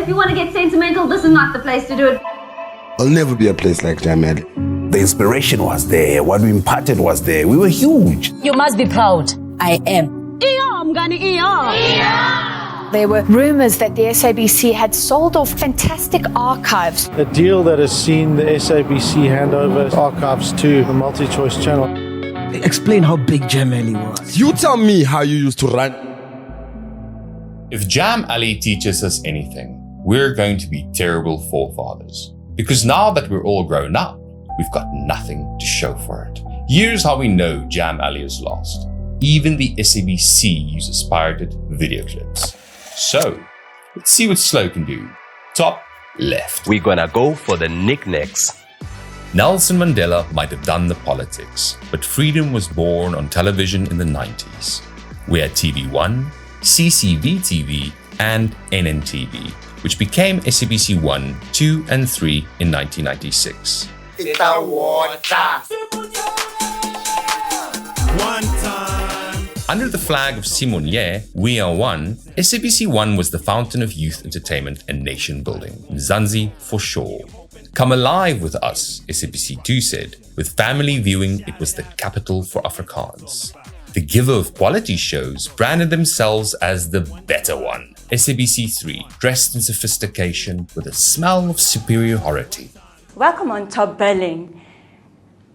If you want to get sentimental, this is not the place to do it. There'll never be a place like Jam Alley. The inspiration was there. What we imparted was there. We were huge. You must be proud. I am. There were rumors that the SABC had sold off fantastic archives. A deal that has seen the SABC hand over archives to the multi-choice channel. Explain how big Jam Alley was. You tell me how you used to run. If Jam Alley teaches us anything, we're going to be terrible forefathers. Because now that we're all grown up, we've got nothing to show for it. Here's how we know Jam Alley is lost. Even the SABC uses pirated video clips. So, let's see what Slow can do. Top left. We're gonna go for the knickknacks. Nelson Mandela might have done the politics, but freedom was born on television in the 90s. We had TV1, CCV-TV, and NNTV, which became SABC 1, 2, and 3 in 1996. Under the flag of Simonye, We Are One, SABC 1 was the fountain of youth entertainment and nation building. Mzansi for sure. Come alive with us, SABC 2 said. With family viewing, it was the capital for Afrikaans. The giver of quality shows branded themselves as the better one. SABC 3, dressed in sophistication with a smell of superiority. Welcome on Top Billing.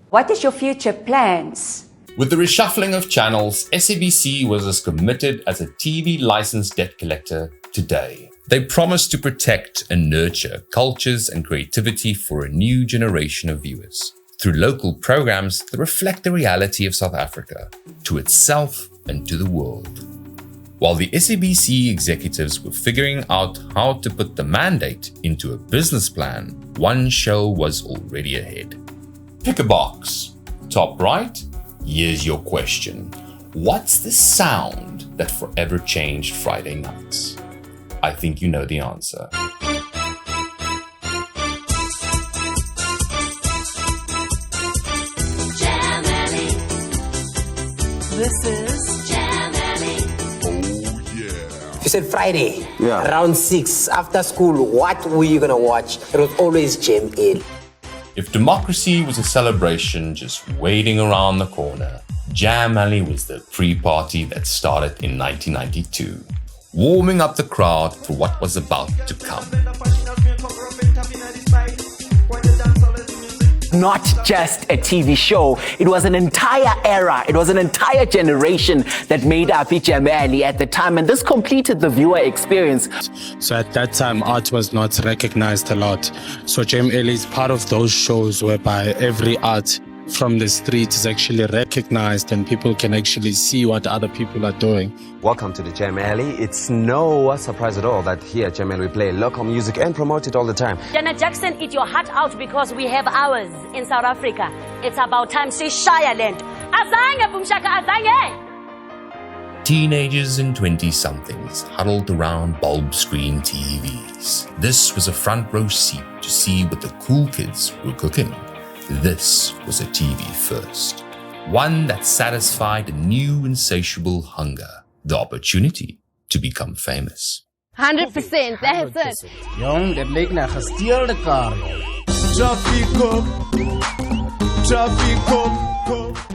What is your future plans? With the reshuffling of channels, SABC was as committed as a TV license debt collector today. They promised to protect and nurture cultures and creativity for a new generation of viewers through local programs that reflect the reality of South Africa to itself and to the world. While the SABC executives were figuring out how to put the mandate into a business plan, one show was already ahead. Pick a box. Top right. Here's your question. What's the sound that forever changed Friday nights? I think you know the answer. Jam Alley. This is Jam Alley. Oh, yeah. You said Friday, Yeah. around 6, after school, what were you gonna watch? It was always Jam Alley. If democracy was a celebration just waiting around the corner, Jam Alley was the pre-party that started in 1992, warming up the crowd for what was about to come. Not just a TV show, it was an entire era, it was an entire generation that made up Jam Alley at the time, and this completed the viewer experience. So at that time, art was not recognized a lot. So Jam Alley is part of those shows whereby every art from the street is actually recognized and people can actually see what other people are doing. Welcome to the Jam Alley. It's no surprise at all that here at Jam Alley we play local music and promote it all the time. Janet Jackson, eat your heart out because we have ours in South Africa. It's about time she shire land. Azange, Bumshaka, azange! Teenagers and 20-somethings huddled around bulb screen TVs. This was a front row seat to see what the cool kids were cooking. This was a TV first. One that satisfied a new insatiable hunger, the opportunity to become famous. 100%, that's it. Jong, dit lyk na gesteelde kar.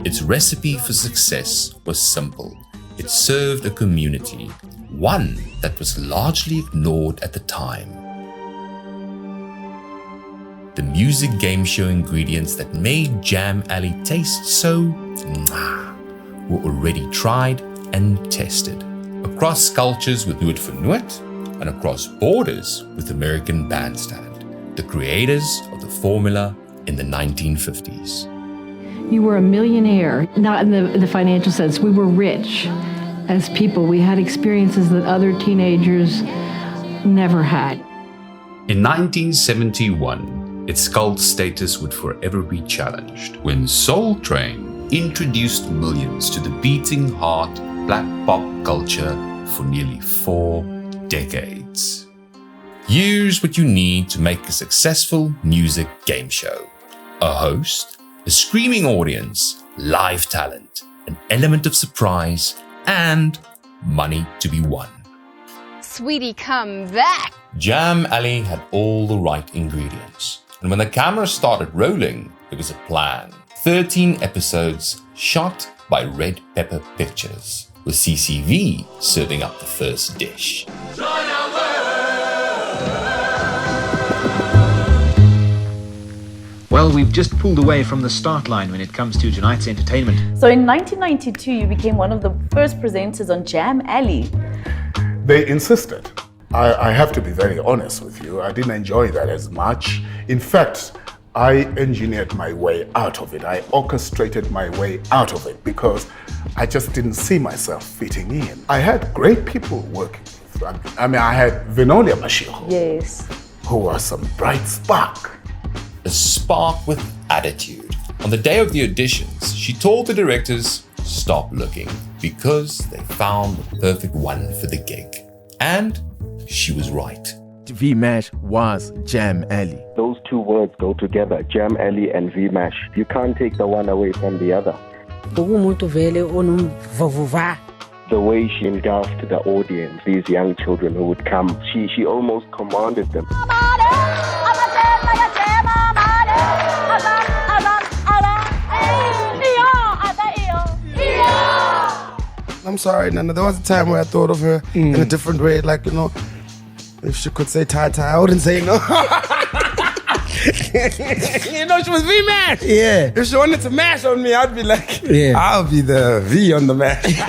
Its recipe for success was simple. It served a community, one that was largely ignored at the time. The music game show ingredients that made Jam Alley taste so were already tried and tested across cultures with Nuit for Nuit and across borders with American Bandstand, the creators of the formula in the 1950s. You were a millionaire, not in the financial sense. We were rich as people. We had experiences that other teenagers never had. In 1971, its cult status would forever be challenged when Soul Train introduced millions to the beating heart black pop culture for nearly 4 decades. Here's what you need to make a successful music game show: a host, a screaming audience, live talent, an element of surprise, and money to be won. sweetie, come back. Jam Alley had all the right ingredients. And when the camera started rolling, there was a plan. 13 episodes shot by Red Pepper Pictures, with CCV serving up the first dish. Well, we've just pulled away from the start line when it comes to tonight's entertainment. So in 1992, you became one of the first presenters on Jam Alley. They insisted. I have to be very honest with you. I didn't enjoy that as much. In fact, I engineered my way out of it. I orchestrated my way out of it because I just didn't see myself fitting in. I had great people working with. I mean, I had Vinolia Mashego. Yes. Who was some bright spark. A spark with attitude. On the day of the auditions, she told the directors, stop looking, because they found the perfect one for the gig. And she was right. V-Mash was Jam Alley. Those two words go together, Jam Alley and V-Mash. You can't take the one away from the other. The way she engulfed the audience, these young children who would come, she almost commanded them. I'm sorry, Nana. There was a time where I thought of her in a different way. Like, you know, if she could say tie, I wouldn't say no. You know, she was V-Mash. Yeah. If she wanted to mash on me, I'd be like, I'll be the V on the mash.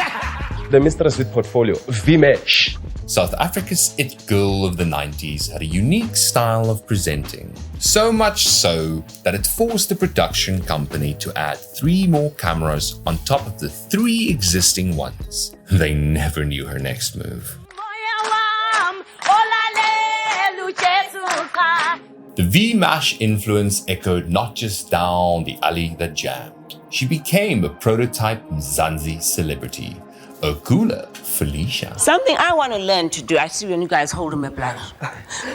The mistress with portfolio, V-Mash. South Africa's it girl of the 90s had a unique style of presenting. So much so that it forced the production company to add 3 more cameras on top of the 3 existing ones. They never knew her next move. The V-Mash influence echoed not just down the alley that jammed. She became a prototype Mzansi celebrity. Okula Felicia. Something I want to learn to do. I see when you guys hold my blood.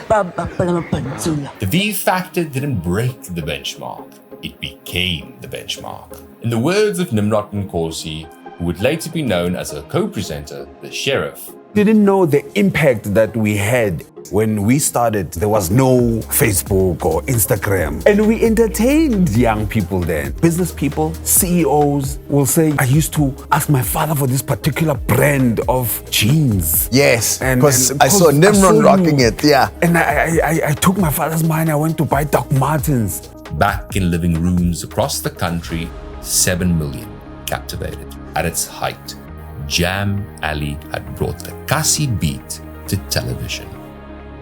The V Factor didn't break the benchmark. It became the benchmark. In the words of Nimrod Nkosi, who would later be known as a co-presenter, the Sheriff. Didn't know the impact that we had. When we started, there was no Facebook or Instagram. And we entertained young people then. Business people, CEOs will say, I used to ask my father for this particular brand of jeans. Yes, because I saw Nimrod rocking it, yeah. And I took my father's money, I went to buy Doc Martens. Back in living rooms across the country, 7 million captivated. At its height, Jam Alley had brought the Kasi beat to television.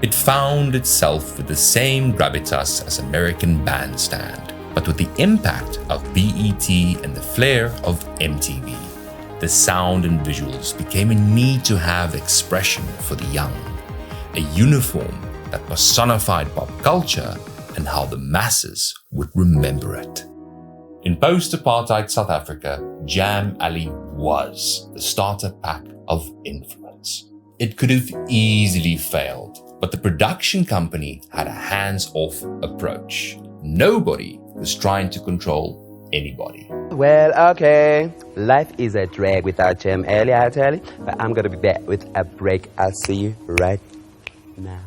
It found itself with the same gravitas as American Bandstand, but with the impact of BET and the flair of MTV. The sound and visuals became a need to have expression for the young, a uniform that personified pop culture and how the masses would remember it. In post-apartheid South Africa, Jam Alley was the starter pack of influence. It could have easily failed, but the production company had a hands-off approach. Nobody was trying to control anybody. Well, okay. Life is a drag without Jam Alley, I tell you. But I'm gonna be back with a break. I'll see you right now.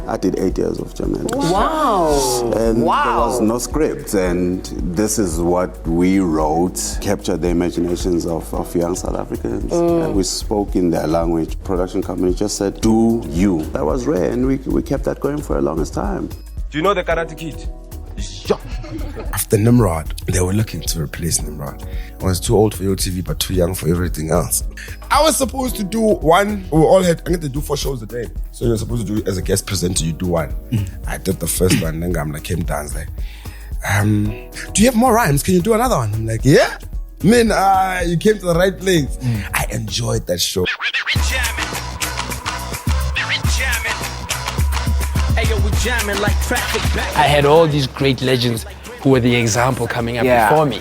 I did 8 years of Jam Alley. Wow. And there was no script, and this is what we wrote, captured the imaginations of young South Africans. And we spoke in their language. Production company just said, do you. That was rare, and we kept that going for the longest time. Do you know the Karate Kid? After Nimrod, they were looking to replace Nimrod. I was too old for TV, but too young for everything else. I was supposed to do one. We all had, I had to do 4 shows a day. So you're supposed to do, as a guest presenter, you do one. I did the first one, then I came down, like, do you have more rhymes? Can you do another one? I'm like, yeah. Man, you came to the right place. I enjoyed that show. I had all these great legends who were the example coming up before me.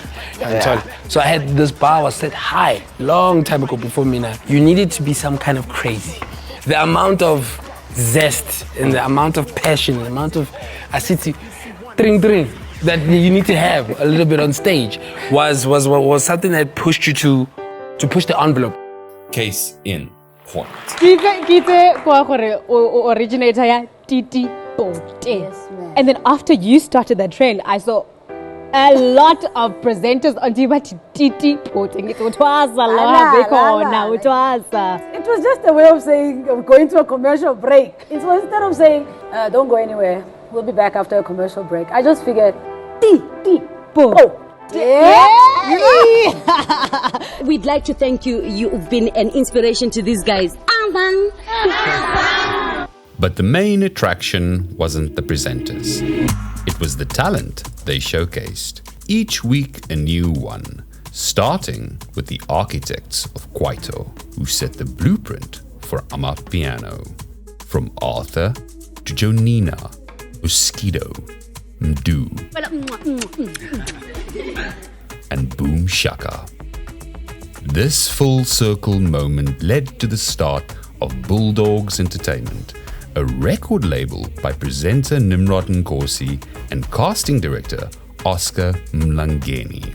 So I had this bar was set high, long time ago before me now. You needed to be some kind of crazy. The amount of zest and the amount of passion, the amount of asiti, dring that you need to have a little bit on stage was something that pushed you to push the envelope. Case in. point. Originator ya Titi Bote. Yes, ma'am. And then after you started that trend, I saw a lot of presenters on TV Titi Bote. It was just a way of saying of going to a commercial break. It was instead of saying, don't go anywhere, we'll be back after a commercial break. I just figured, Titi Bote. We'd like to thank you. You've been an inspiration to these guys. But the main attraction wasn't the presenters. It was the talent they showcased. Each week a new one, starting with the architects of Kwaito, who set the blueprint for Amapiano. From Arthur to Jonina, Uskido, Mdu, and Boom Shaka. This full circle moment led to the start of Bulldogs Entertainment, a record label by presenter Nimrod Nkosi and casting director Oscar Mlangeni.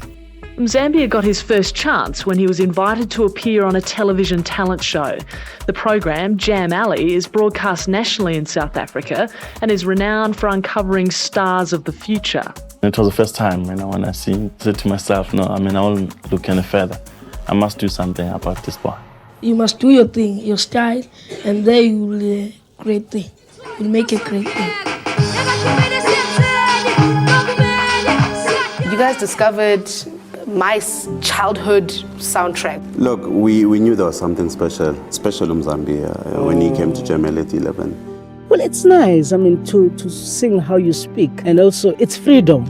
Mzambia got his first chance when he was invited to appear on a television talent show. The program, Jam Alley, is broadcast nationally in South Africa and is renowned for uncovering stars of the future. It was the first time, when I said to myself, I won't look any further. I must do something about this boy. You must do your thing, your style, and then you will great thing. You'll make a great thing. You guys discovered my childhood soundtrack. Look, we knew there was something special Mzambia when he came to Jam Alley at 11. Well, it's nice, to sing how you speak. And also, it's freedom,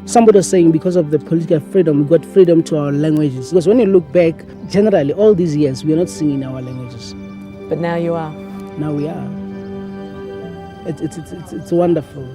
Somebody was saying because of the political freedom, we got freedom to our languages. Because when you look back, generally, all these years, we are not singing our languages. But now you are. Now we are. It's wonderful.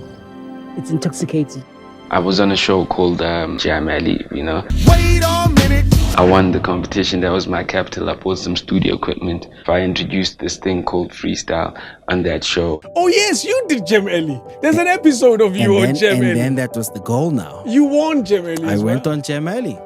It's intoxicating. I was on a show called Jam Alley, Wait a minute! I won the competition. That was my capital. I bought some studio equipment. I introduced this thing called freestyle on that show. Oh yes, you did Jam Alley. There's an episode of you on Jam Alley. And then that was the goal now. You won Jam Alley. I went on Jam Alley.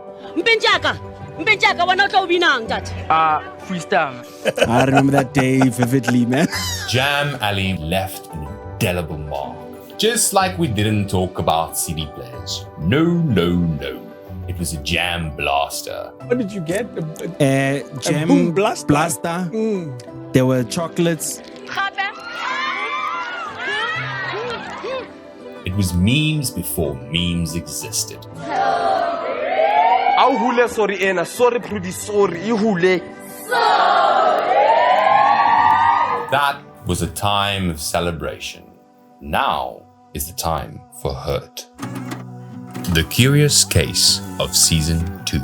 Freestyle. I remember that day vividly, man. Jam Alley left an indelible mark. Just like we didn't talk about CD players. No. It was a jam blaster. What did you get? Jam boom blaster. There were chocolates. It was memes before memes existed. That was a time of celebration. Now is the time for hurt. The Curious Case of Season 2.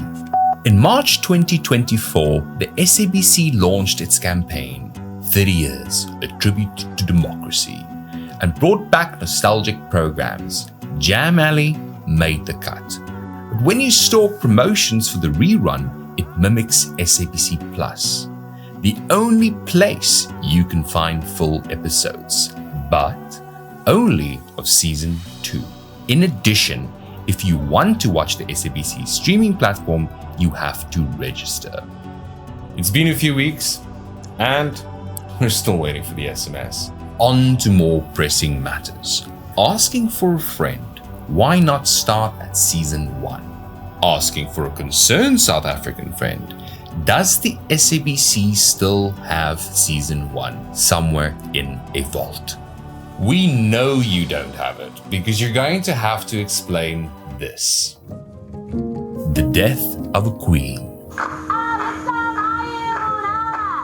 In March 2024, the SABC launched its campaign, 30 Years, a Tribute to Democracy, and brought back nostalgic programs. Jam Alley made the cut. But when you stalk promotions for the rerun, it mimics SABC Plus, the only place you can find full episodes, but only of Season 2. In addition, if you want to watch the SABC streaming platform, you have to register. It's been a few weeks, and we're still waiting for the SMS. On to more pressing matters. Asking for a friend. Why not start at Season 1? Asking for a concerned South African friend. Does the SABC still have Season 1 somewhere in a vault? We know you don't have it because you're going to have to explain this. The death of a queen.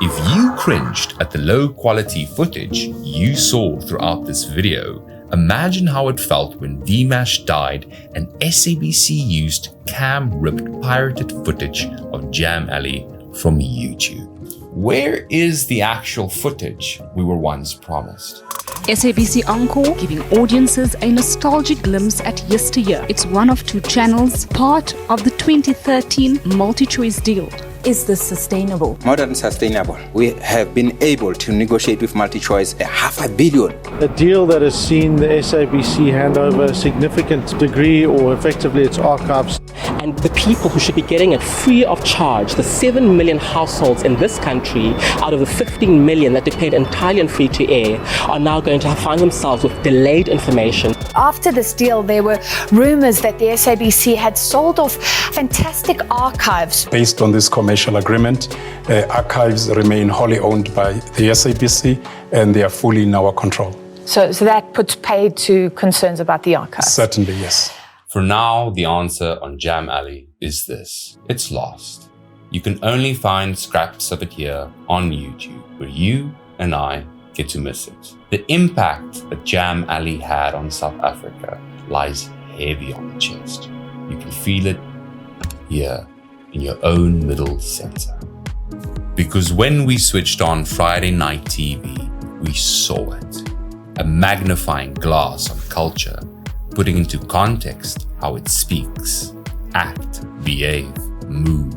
If you cringed at the low quality footage you saw throughout this video, imagine how it felt when Vmash died and SABC used cam-ripped pirated footage of Jam Alley from YouTube. Where is the actual footage we were once promised? SABC Encore, giving audiences a nostalgic glimpse at yesteryear. It's one of two channels, part of the 2013 multi-choice deal. Is this sustainable? More than sustainable. We have been able to negotiate with MultiChoice $500 million. A deal that has seen the SABC hand over a significant degree, or effectively its archives. And the people who should be getting it free of charge, the 7 million households in this country out of the 15 million that depend entirely on free-to-air, are now going to find themselves with delayed information. After this deal, there were rumors that the SABC had sold off fantastic archives. Based on this commercial agreement, archives remain wholly owned by the SABC and they are fully in our control. So that puts paid to concerns about the archives? Certainly, yes. For now, the answer on Jam Alley is this. It's lost. You can only find scraps of it here on YouTube, where you and I get to miss it. The impact that Jam Alley had on South Africa lies heavy on the chest. You can feel it here in your own middle center. Because when we switched on Friday night TV, we saw it. A magnifying glass on culture, putting into context how it speaks, act, behave, move.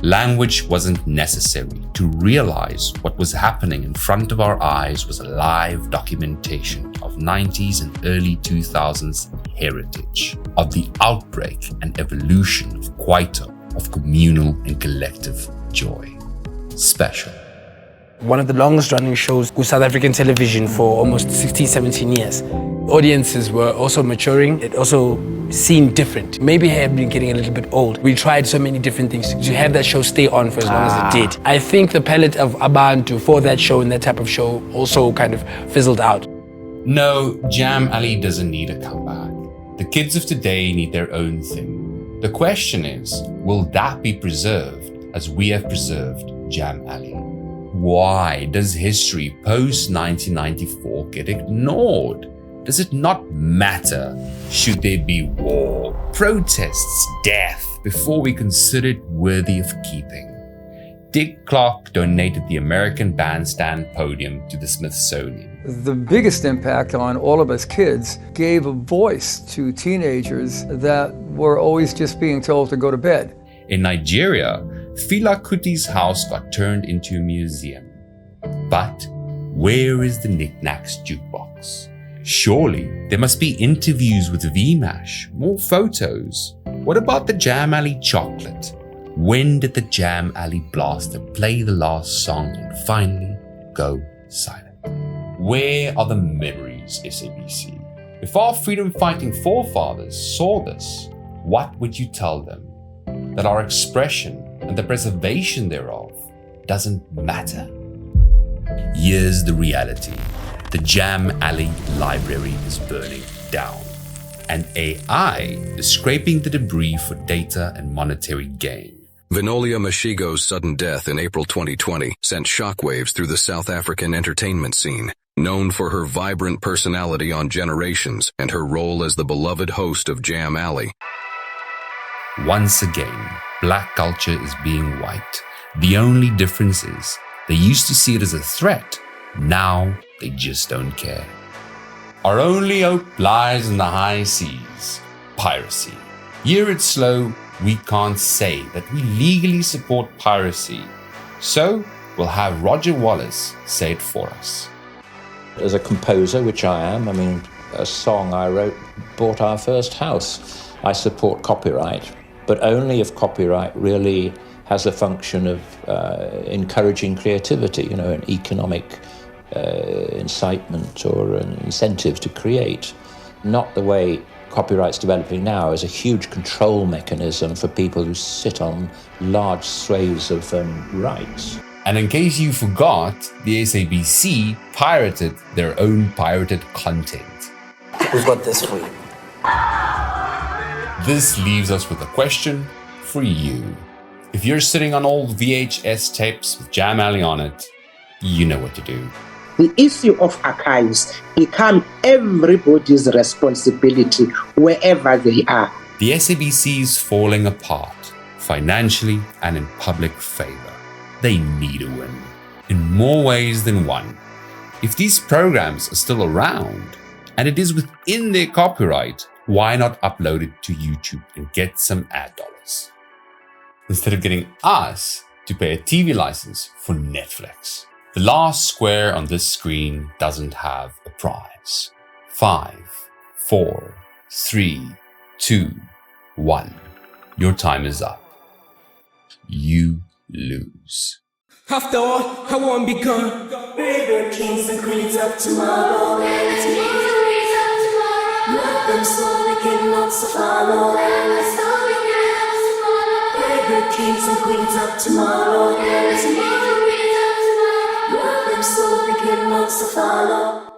Language wasn't necessary to realize what was happening in front of our eyes was a live documentation of 90s and early 2000s heritage, of the outbreak and evolution of Kwaito, of communal and collective joy. Special. One of the longest running shows with South African television for almost 16, 17 years. Audiences were also maturing. It also seemed different. Maybe it had been getting a little bit old. We tried so many different things to have that show stay on for as long as it did. I think the palette of Abantu for that show and that type of show also kind of fizzled out. No, Jam Alley doesn't need a comeback. The kids of today need their own thing. The question is, will that be preserved as we have preserved Jam Alley? Why does history post-1994 get ignored? Does it not matter? Should there be war, protests, death, before we consider it worthy of keeping? Dick Clark donated the American Bandstand podium to the Smithsonian. The biggest impact on all of us kids gave a voice to teenagers that were always just being told to go to bed. In Nigeria, Fela Kuti's house got turned into a museum. But where is the Knickknacks jukebox? Surely there must be interviews with VMASH, more photos. What about the Jam Alley chocolate? When did the Jam Alley blaster play the last song and finally go silent? Where are the memories, SABC? If our freedom-fighting forefathers saw this, what would you tell them? That our expression and the preservation thereof doesn't matter? Here's the reality. The Jam Alley library is burning down, and AI is scraping the debris for data and monetary gain. Vinolia Mashego's sudden death in April 2020 sent shockwaves through the South African entertainment scene. Known for her vibrant personality on Generations and her role as the beloved host of Jam Alley. Once again, black culture is being wiped. The only difference is they used to see it as a threat. Now they just don't care. Our only hope lies in the high seas. Piracy. Here at Slow, we can't say that we legally support piracy. So we'll have Roger Wallace say it for us. As a composer, which I am, a song I wrote bought our first house. I support copyright, but only if copyright really has a function of encouraging creativity, an economic incitement or an incentive to create. Not the way copyright's developing now as a huge control mechanism for people who sit on large swathes of rights. And in case you forgot, the SABC pirated their own pirated content. We've got this for you. This leaves us with a question for you. If you're sitting on old VHS tapes with Jam Alley on it, you know what to do. The issue of archives become everybody's responsibility wherever they are. The SABC is falling apart, financially and in public favor. They need a win, in more ways than one. If these programs are still around, and it is within their copyright, why not upload it to YouTube and get some ad dollars? Instead of getting us to pay a TV license for Netflix. The last square on this screen doesn't have a prize. 5, 4, 3, 2, 1. your time is up. You lose. After all, I won't be gone. Baby, kings and queens of tomorrow. Let them slow, they cannot follow. Baby, kings and queens of tomorrow. Let them slow, they cannot follow.